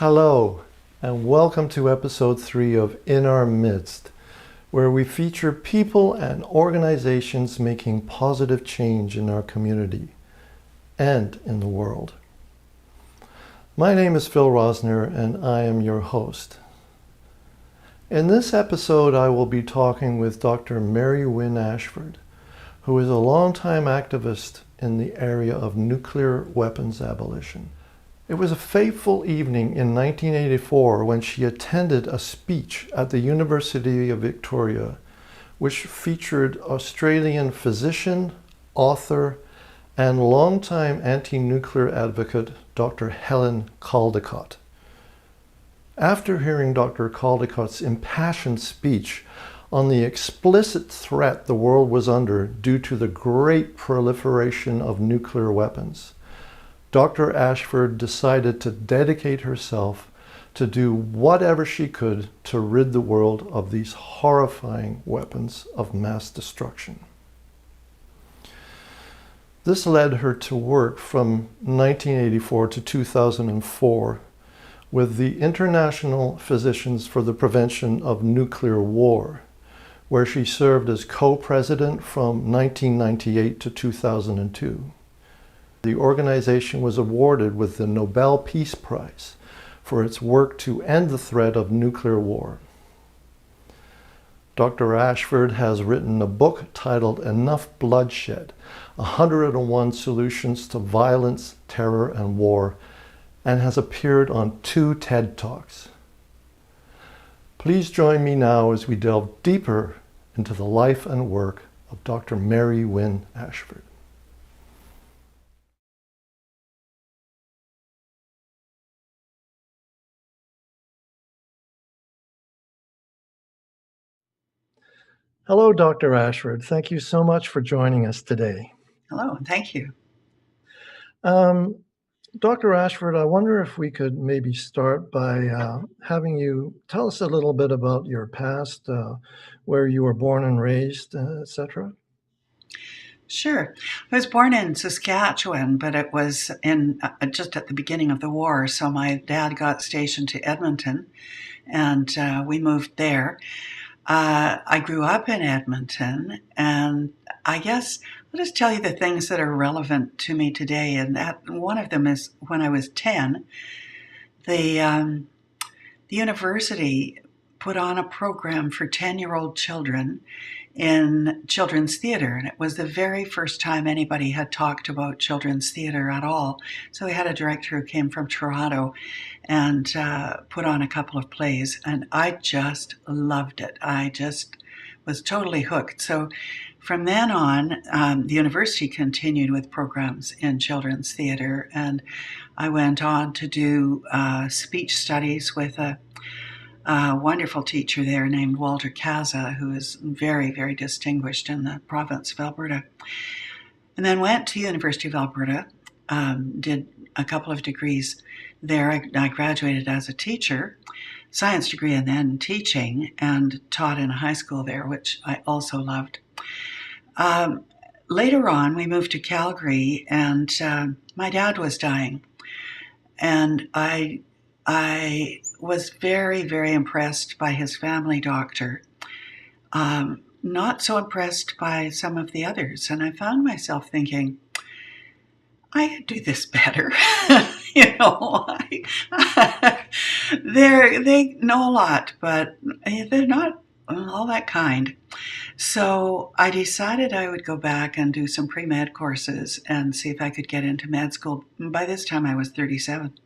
Hello, and welcome to episode 3 of In Our Midst, where we feature people and organizations making positive change in our community and in the world. My name is Phil Rosner, and I am your host. In this episode, I will be talking with Dr. Mary-Wynne Ashford, who is a longtime activist in the area of nuclear weapons abolition. It was a fateful evening in 1984 when she attended a speech at the University of Victoria, which featured Australian physician, author, and longtime anti-nuclear advocate Dr. Helen Caldicott. After hearing Dr. Caldicott's impassioned speech on the explicit threat the world was under due to the great proliferation of nuclear weapons, Dr. Ashford decided to dedicate herself to do whatever she could to rid the world of these horrifying weapons of mass destruction. This led her to work from 1984 to 2004 with the International Physicians for the Prevention of Nuclear War, where she served as co-president from 1998 to 2002. The organization was awarded with the Nobel Peace Prize for its work to end the threat of nuclear war. Dr. Ashford has written a book titled Enough Bloodshed: 101 Solutions to Violence, Terror, and War, and has appeared on 2 TED Talks. Please join me now as we delve deeper into the life and work of Dr. Mary-Wynne Ashford. Hello, Dr. Ashford. Thank you so much for joining us today. Hello, and thank you. Dr. Ashford, I wonder if we could maybe start by having you tell us a little bit about your past, where you were born and raised, etc. Sure. I was born in Saskatchewan, but it was in just at the beginning of the war. So my dad got stationed to Edmonton, and we moved there. I grew up in Edmonton, and I guess I'll just tell you the things that are relevant to me today. And that one of them is when I was 10, the university put on a program for 10-year-old children in children's theater. And it was the very first time anybody had talked about children's theater at all. So we had a director who came from Toronto and put on a couple of plays. And I just loved it. I just was totally hooked. So from then on, the university continued with programs in children's theater. And I went on to do speech studies with a wonderful teacher there named Walter Kaza, who is very, very distinguished in the province of Alberta. And then went to University of Alberta, did a couple of degrees there. I graduated as a teacher, science degree, and then teaching, and taught in a high school there, which I also loved. Later on, we moved to Calgary, and my dad was dying. And I was very, very impressed by his family doctor. Not so impressed by some of the others. And I found myself thinking, I could do this better. They know a lot, but they're not all that kind. So I decided I would go back and do some pre-med courses and see if I could get into med school. By this time, I was 37.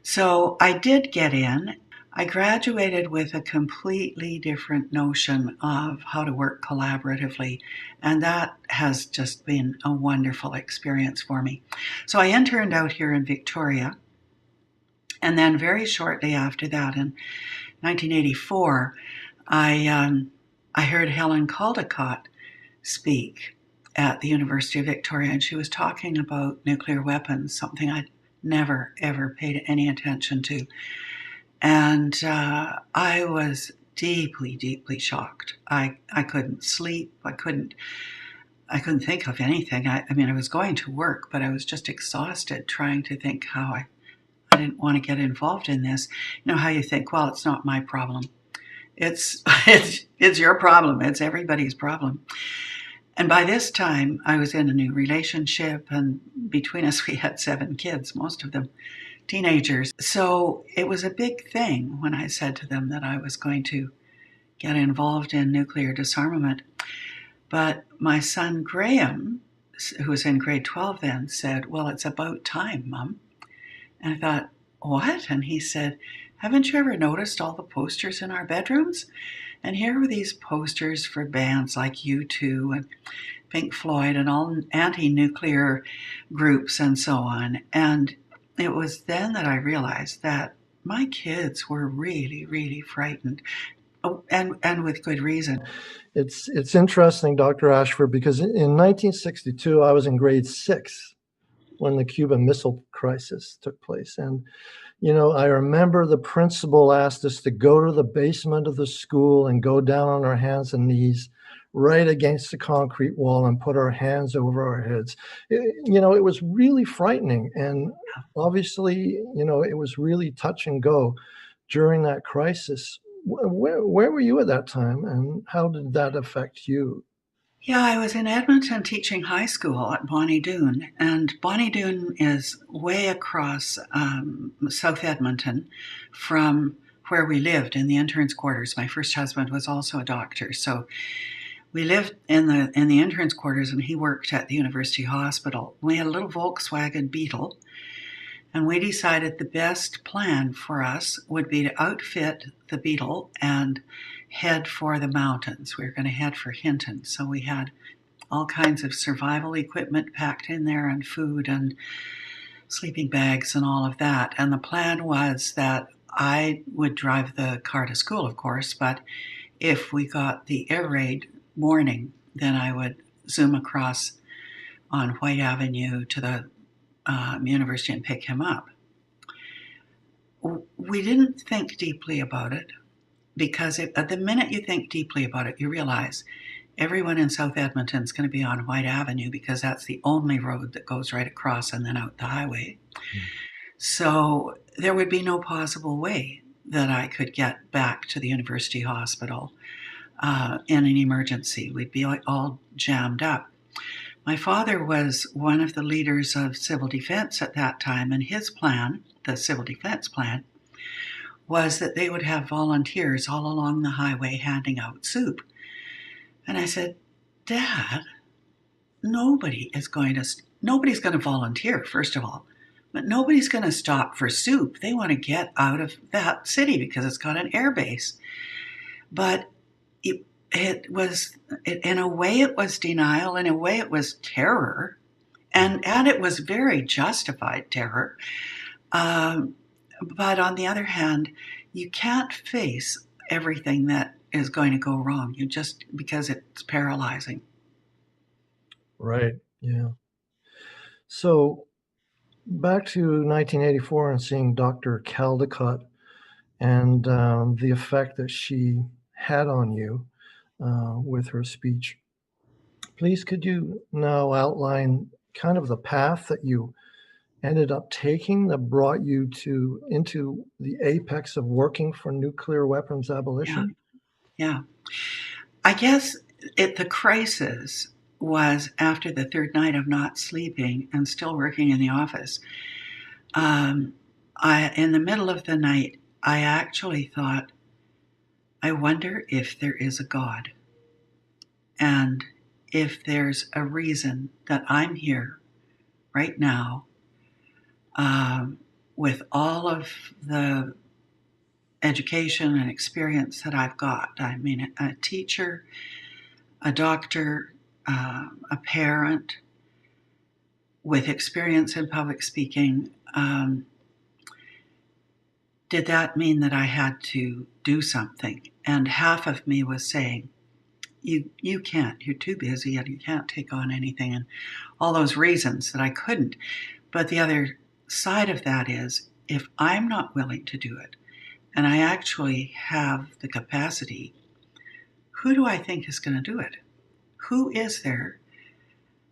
So I did get in. I graduated with a completely different notion of how to work collaboratively, and that has just been a wonderful experience for me. So I interned out here in Victoria, and then very shortly after that, in 1984, I heard Helen Caldicott speak at the University of Victoria, and she was talking about nuclear weapons, something I'd never, ever paid any attention to. And I was deeply, deeply shocked. I couldn't sleep. I couldn't think of anything. I mean, I was going to work, but I was just exhausted trying to think how I I didn't want to get involved in this. You know how you think, well, it's not my problem. It's it's your problem. It's everybody's problem. And by this time, I was in a new relationship, and between us, we had 7 kids, most of them teenagers. So it was a big thing when I said to them that I was going to get involved in nuclear disarmament. But my son Graham, who was in grade 12 then, said, well, it's about time, Mom. And I thought, what? And he said, haven't you ever noticed all the posters in our bedrooms? And here were these posters for bands like U2 and Pink Floyd and all anti-nuclear groups and so on. And it was then that I realized that my kids were really, really frightened, and with good reason. It's interesting, Dr. Ashford, because in 1962, I was in grade 6 when the Cuban Missile Crisis took place. And, I remember the principal asked us to go to the basement of the school and go down on our hands and knees right against the concrete wall and put our hands over our heads. It was really frightening. And obviously, it was really touch and go during that crisis. Where were you at that time, and how did that affect you? Yeah, I was in Edmonton teaching high school at Bonnie Doon, and Bonnie Doon is way across South Edmonton from where we lived in the interns' quarters. My first husband was also a doctor, so we lived in the interns' quarters, and he worked at the university hospital. We had a little Volkswagen Beetle, and we decided the best plan for us would be to outfit the Beetle and head for the mountains. We were going to head for Hinton. So we had all kinds of survival equipment packed in there, and food and sleeping bags and all of that. And the plan was that I would drive the car to school, of course, but if we got the air raid warning, then I would zoom across on White Avenue to the university and pick him up. We didn't think deeply about it, because at the minute you think deeply about it, you realize everyone in South Edmonton is going to be on White Avenue, because that's the only road that goes right across and then out the highway. So there would be no possible way that I could get back to the university hospital in an emergency. We'd be all jammed up. My father was one of the leaders of civil defense at that time, and his plan, the civil defense plan, was that they would have volunteers all along the highway handing out soup. And I said, Dad, nobody's going to volunteer, first of all, but nobody's going to stop for soup. They want to get out of that city because it's got an air base. But in a way it was denial, in a way it was terror, and it was very justified terror. But on the other hand, you can't face everything that is going to go wrong. Because it's paralyzing. Right. Yeah. So back to 1984 and seeing Dr. Caldecott and the effect that she had on you with her speech. Please, could you now outline kind of the path that you ended up taking that brought you into the apex of working for nuclear weapons abolition? Yeah. I guess the crisis was after the third night of not sleeping and still working in the office. In the middle of the night, I actually thought, I wonder if there is a God, and if there's a reason that I'm here right now, with all of the education and experience that I've got. I mean, a teacher, a doctor, a parent with experience in public speaking. Did that mean that I had to do something? And half of me was saying, you can't, you're too busy and you can't take on anything, and all those reasons that I couldn't. But the other side of that is, if I'm not willing to do it, and I actually have the capacity, who do I think is going to do it? Who is there?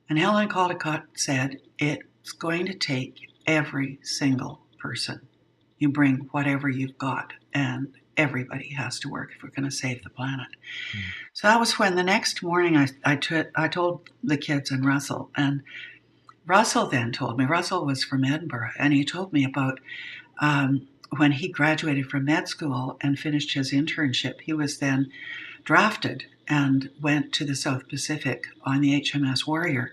And Helen Caldecott said, it's going to take every single person You bring whatever you've got, and everybody has to work if we're going to save the planet. So that was when the next morning I told the kids and Russell, and Russell then told me, Russell was from Edinburgh, and he told me about when he graduated from med school and finished his internship, he was then drafted and went to the South Pacific on the HMS Warrior,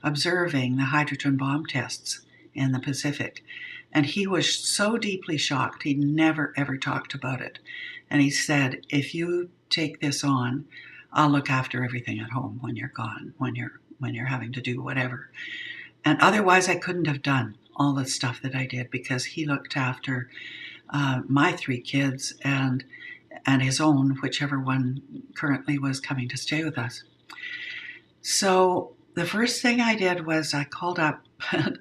observing the hydrogen bomb tests in the Pacific. And he was so deeply shocked, he never ever talked about it. And he said, if you take this on, I'll look after everything at home when you're gone, when you're having to do whatever. And otherwise I couldn't have done all the stuff that I did, because he looked after my 3 kids and his own, whichever one currently was coming to stay with us. So the first thing I did was I called up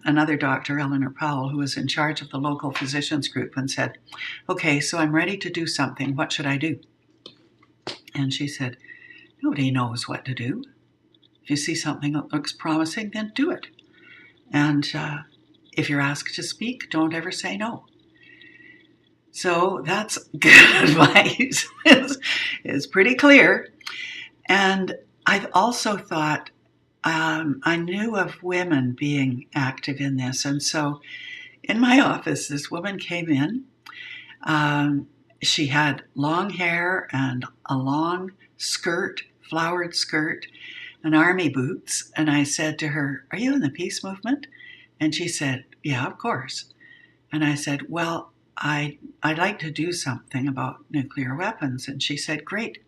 another doctor, Eleanor Powell, who was in charge of the local physicians group, and said, okay, so I'm ready to do something. What should I do? And she said, nobody knows what to do. If you see something that looks promising, then do it. And if you're asked to speak, don't ever say no. So that's good advice. It's pretty clear. And I've also thought, I knew of women being active in this. And so in my office, this woman came in. She had long hair and a long skirt, flowered skirt, and army boots. And I said to her, are you in the peace movement? And she said, yeah, of course. And I said, well, I'd like to do something about nuclear weapons. And she said, great.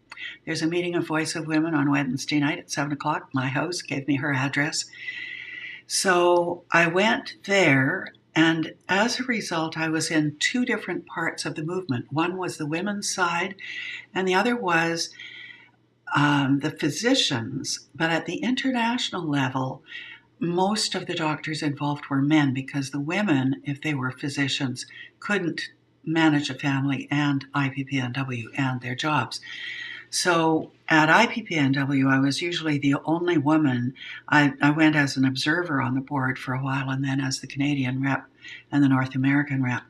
There's a meeting of Voice of Women on Wednesday night at 7 o'clock. My house gave me her address. So I went there, and as a result, I was in 2 different parts of the movement. One was the women's side, and the other was the physicians. But at the international level, most of the doctors involved were men, because the women, if they were physicians, couldn't manage a family and IPPNW and their jobs. So at IPPNW, I was usually the only woman. I went as an observer on the board for a while, and then as the Canadian rep and the North American rep.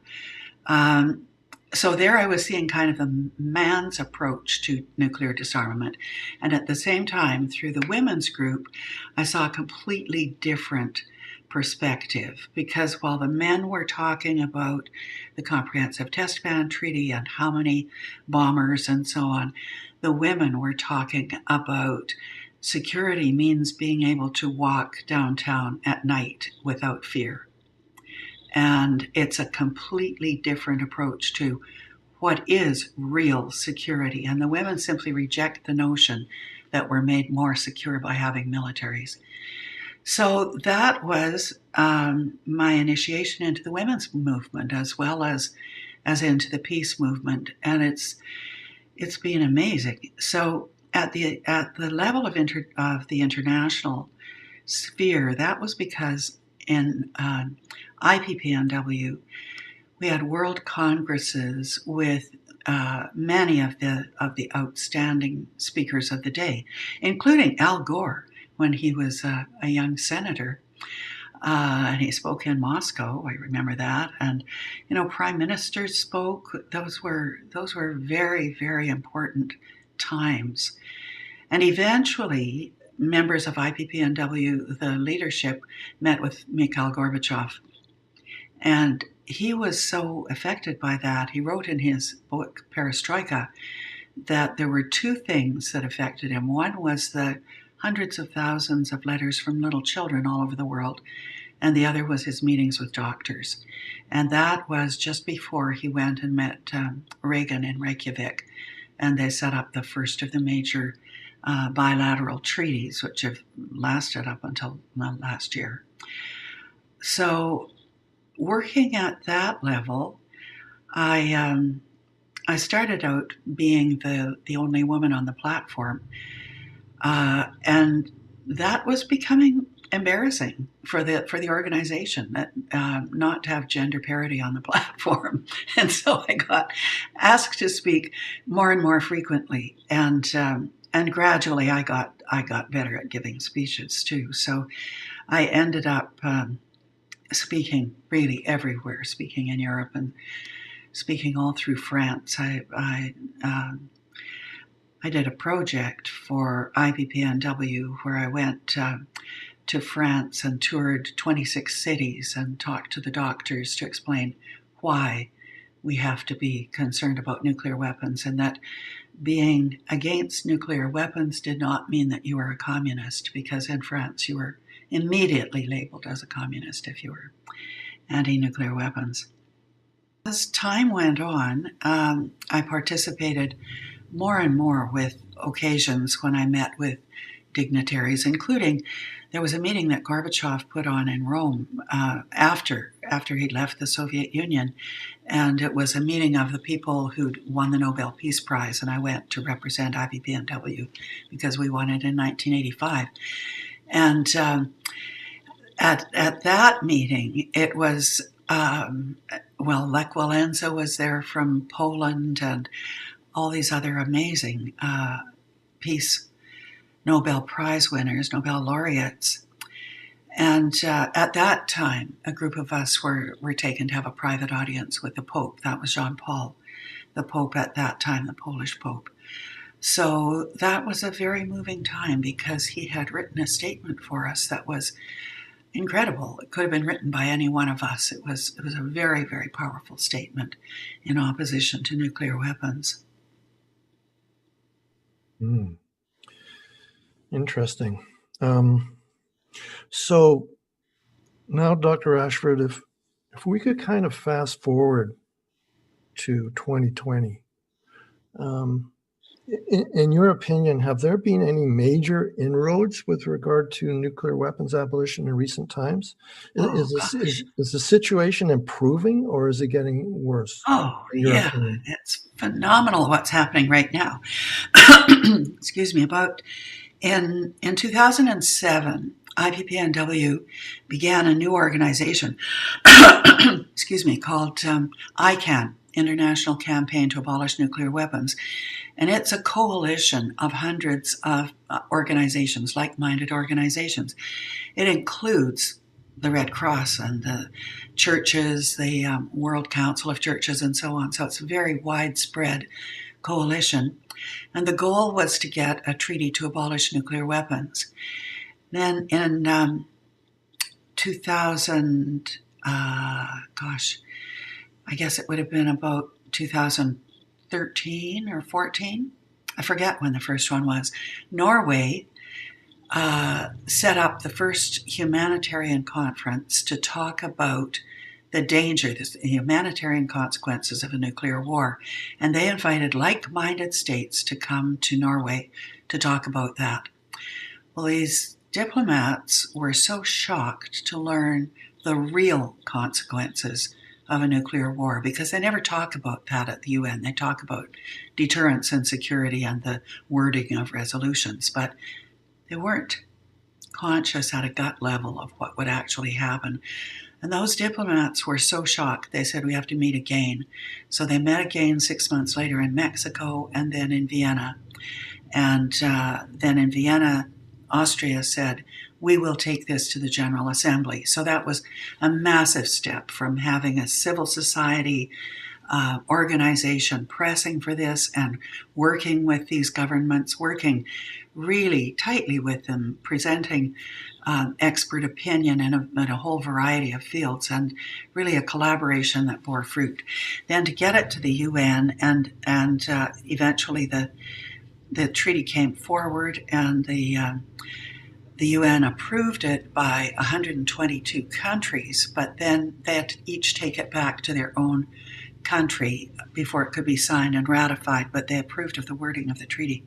So there I was seeing kind of the man's approach to nuclear disarmament. And at the same time, through the women's group, I saw a completely different perspective, because while the men were talking about the Comprehensive Test Ban Treaty and how many bombers and so on, the women were talking about security means being able to walk downtown at night without fear. And it's a completely different approach to what is real security. And the women simply reject the notion that we're made more secure by having militaries. So that was my initiation into the women's movement, as well as into the peace movement. And it's been amazing. So at the level of the international sphere, that was because in IPPNW, we had world congresses with many of the outstanding speakers of the day, including Al Gore when he was a young senator. And he spoke in Moscow. I remember that. And, prime ministers spoke. Those were very, very important times. And eventually, members of IPPNW, the leadership, met with Mikhail Gorbachev. And he was so affected by that, he wrote in his book, Perestroika, that there were 2 things that affected him. One was the hundreds of thousands of letters from little children all over the world, and the other was his meetings with doctors. And that was just before he went and met Reagan in Reykjavik, and they set up the first of the major bilateral treaties, which have lasted up until last year. So working at that level, I started out being the only woman on the platform, and that was becoming embarrassing for the organization, that not to have gender parity on the platform. And so I got asked to speak more and more frequently, and gradually I got better at giving speeches too. So I ended up speaking really everywhere, speaking in Europe and speaking all through France. I did a project for IPPNW where I went to France and toured 26 cities and talked to the doctors to explain why we have to be concerned about nuclear weapons, and that being against nuclear weapons did not mean that you were a communist, because in France you were immediately labeled as a communist if you were anti-nuclear weapons. As time went on, I participated more and more with occasions when I met with dignitaries, including there was a meeting that Gorbachev put on in Rome after he'd left the Soviet Union, and it was a meeting of the people who'd won the Nobel Peace Prize, and I went to represent IPPNW because we won it in 1985. And at that meeting, it was, Lech Walesa was there from Poland, and all these other amazing peace Nobel Prize winners, Nobel laureates. And at that time, a group of us were taken to have a private audience with the Pope. That was Jean Paul, the Pope at that time, the Polish Pope. So that was a very moving time because he had written a statement for us that was incredible. It could have been written by any one of us. It was a very, very powerful statement in opposition to nuclear weapons. Interesting. So now, Dr. Ashford, if we could kind of fast forward to 2020, in your opinion, have there been any major inroads with regard to nuclear weapons abolition in recent times? Is the situation improving, or is it getting worse? Oh, yeah, opinion? It's phenomenal what's happening right now. Excuse me. In 2007, IPPNW began a new organization, excuse me, called ICAN, International Campaign to Abolish Nuclear Weapons. And it's a coalition of hundreds of organizations, like-minded organizations. It includes the Red Cross and the churches, the World Council of Churches, and so on. So it's a very widespread coalition. And the goal was to get a treaty to abolish nuclear weapons. Then in 2000, I guess it would have been about 2013 or 14. I forget when the first one was. Norway set up the first humanitarian conference to talk about the danger, the humanitarian consequences of a nuclear war. And they invited like-minded states to come to Norway to talk about that. Well, these diplomats were so shocked to learn the real consequences of a nuclear war, because they never talk about that at the UN. They talk about deterrence and security and the wording of resolutions, but they weren't conscious at a gut level of what would actually happen. And those diplomats were so shocked, they said, we have to meet again. So they met again 6 months later in Mexico and then in Vienna. And then in Vienna, Austria said, we will take this to the General Assembly. So that was a massive step from having a civil society organization pressing for this and working with these governments, working really tightly with them, presenting expert opinion in a whole variety of fields, and really a collaboration that bore fruit. Then to get it to the UN, and eventually the treaty came forward, and the UN approved it by 122 countries, but then they had to each take it back to their own country before it could be signed and ratified, but they approved of the wording of the treaty.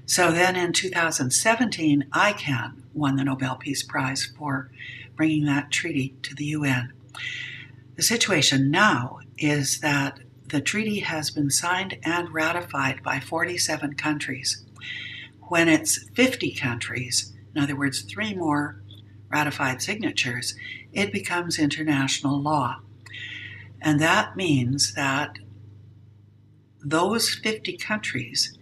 So then in 2017, ICAN won the Nobel Peace Prize for bringing that treaty to the UN. The situation now is that the treaty has been signed and ratified by 47 countries. When it's 50 countries, in other words, 3 more ratified signatures, it becomes international law. And that means that those 50 countries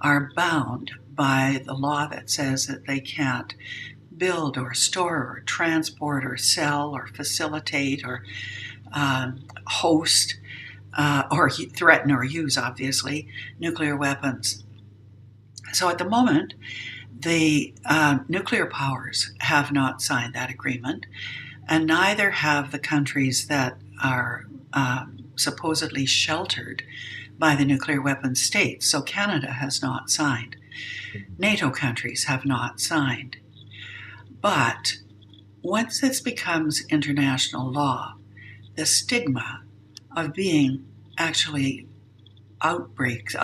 are bound by the law that says that they can't build or store or transport or sell or facilitate or host or threaten or use, obviously, nuclear weapons. So at the moment, the nuclear powers have not signed that agreement, and neither have the countries that are supposedly sheltered by the nuclear weapons states. So Canada has not signed. NATO countries have not signed. But once this becomes international law, the stigma of being actually outriders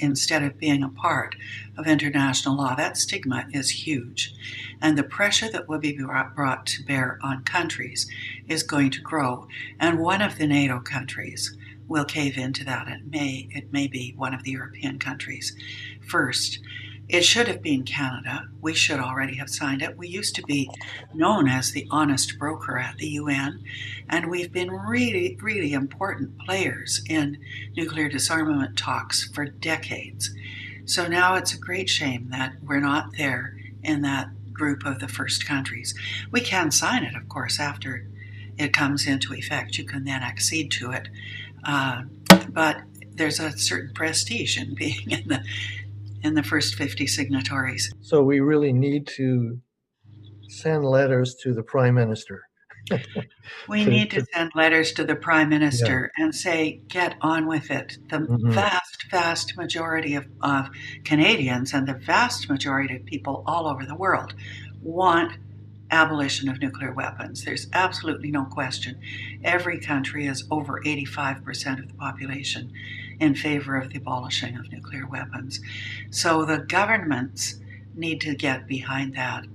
instead of being a part of international law, that stigma is huge. And the pressure that will be brought to bear on countries is going to grow. And one of the NATO countries will cave into that. It may be one of the European countries first. It should have been Canada. We should already have signed it. We used to be known as the honest broker at the UN, and we've been really, really important players in nuclear disarmament talks for decades. So now it's a great shame that we're not there in that group of the first countries. We can sign it, of course, after it comes into effect. You can then accede to it. But there's a certain prestige in being in the first 50 signatories. So we really need to send letters to the Prime Minister. We need to send letters to the Prime Minister and say, get on with it. The vast, vast majority of Canadians and the vast majority of people all over the world want abolition of nuclear weapons. There's absolutely no question. Every country is over 85% of the population in favor of the abolishing of nuclear weapons. So the governments need to get behind that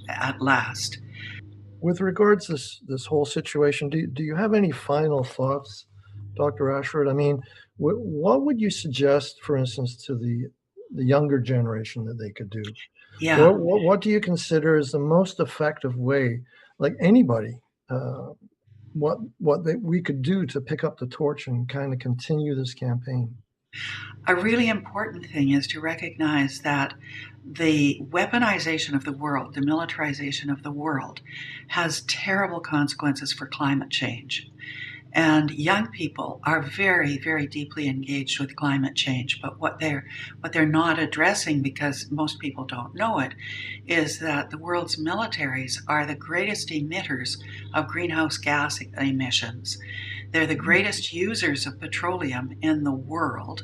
at last. With regards to this whole situation, do you have any final thoughts, Dr. Ashford? I mean, what would you suggest, for instance, to the younger generation that they could do? Yeah. What do you consider is the most effective way, like anybody, what we could do to pick up the torch and kind of continue this campaign? A really important thing is to recognize that the weaponization of the world, the militarization of the world, has terrible consequences for climate change. And young people are very, very deeply engaged with climate change. But what they're not addressing, because most people don't know it, is that the world's militaries are the greatest emitters of greenhouse gas emissions. They're the greatest users of petroleum in the world,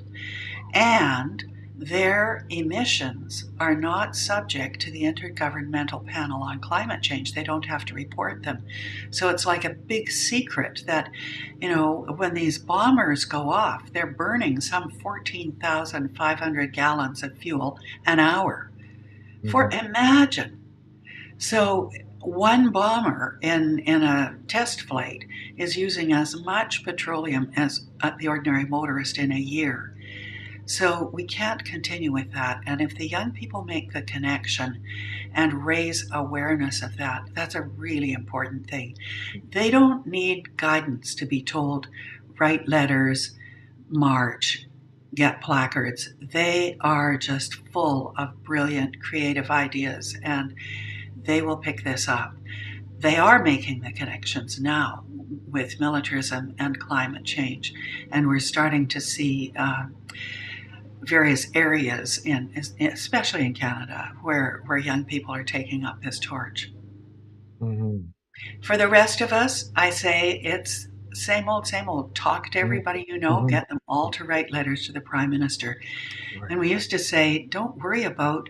and their emissions are not subject to the Intergovernmental Panel on Climate Change. They don't have to report them. So it's like a big secret that, when these bombers go off, they're burning some 14,500 gallons of fuel an hour. Imagine. So one bomber in a test flight is using as much petroleum as the ordinary motorist in a year. So we can't continue with that. And if the young people make the connection and raise awareness of that, that's a really important thing. They don't need guidance to be told, write letters, march, get placards. They are just full of brilliant, creative ideas, and they will pick this up. They are making the connections now with militarism and climate change, and we're starting to see various areas, especially in Canada, where young people are taking up this torch. For the rest of us, I say it's same old, same old. Talk to everybody you know, get them all to write letters to the Prime Minister. Right. And we used to say, don't worry about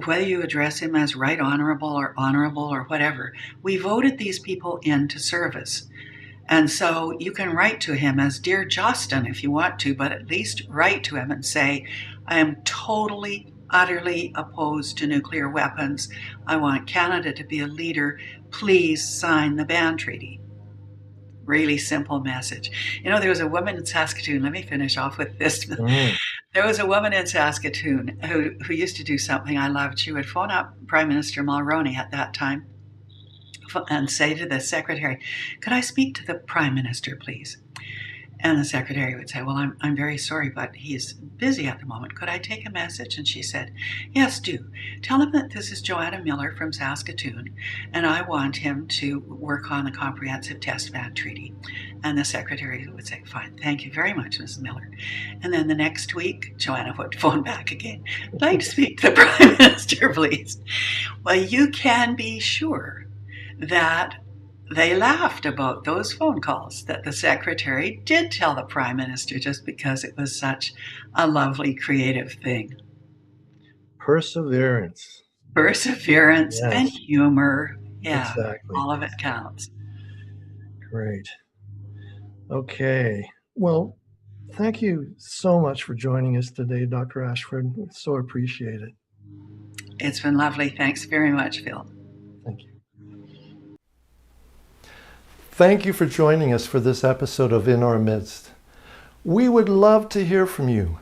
whether you address him as Right Honourable or whatever. We voted these people into service. And so you can write to him as Dear Justin if you want to, but at least write to him and say, I am totally, utterly opposed to nuclear weapons. I want Canada to be a leader. Please sign the ban treaty. Really simple message. There was a woman in Saskatoon. Let me finish off with this. There was a woman in Saskatoon who used to do something I loved. She would phone up Prime Minister Mulroney at that time and say to the secretary, could I speak to the Prime Minister, please? And the secretary would say, well, I'm very sorry, but he's busy at the moment. Could I take a message? And she said, yes, do. Tell him that this is Joanna Miller from Saskatoon, and I want him to work on the Comprehensive Test Ban Treaty. And the secretary would say, fine, thank you very much, Mrs. Miller. And then the next week, Joanna would phone back again. I'd like to speak to the Prime Minister, please. Well, you can be sure that they laughed about those phone calls that the secretary did tell the Prime Minister just because it was such a lovely, creative thing. Perseverance. Perseverance and Yes, humor. Yeah, exactly. all of it counts. Great. Okay. Well, thank you so much for joining us today, Dr. Ashford. We so appreciate it. It's been lovely. Thanks very much, Phil. Thank you. Thank you for joining us for this episode of In Our Midst. We would love to hear from you.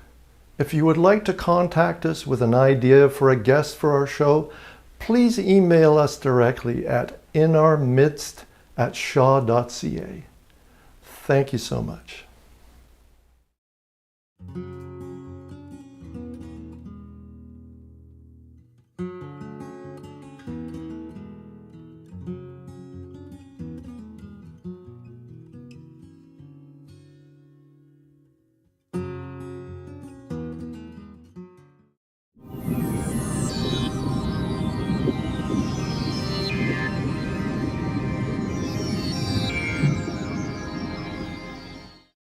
If you would like to contact us with an idea for a guest for our show, please email us directly at inourmidst@shaw.ca. Thank you so much.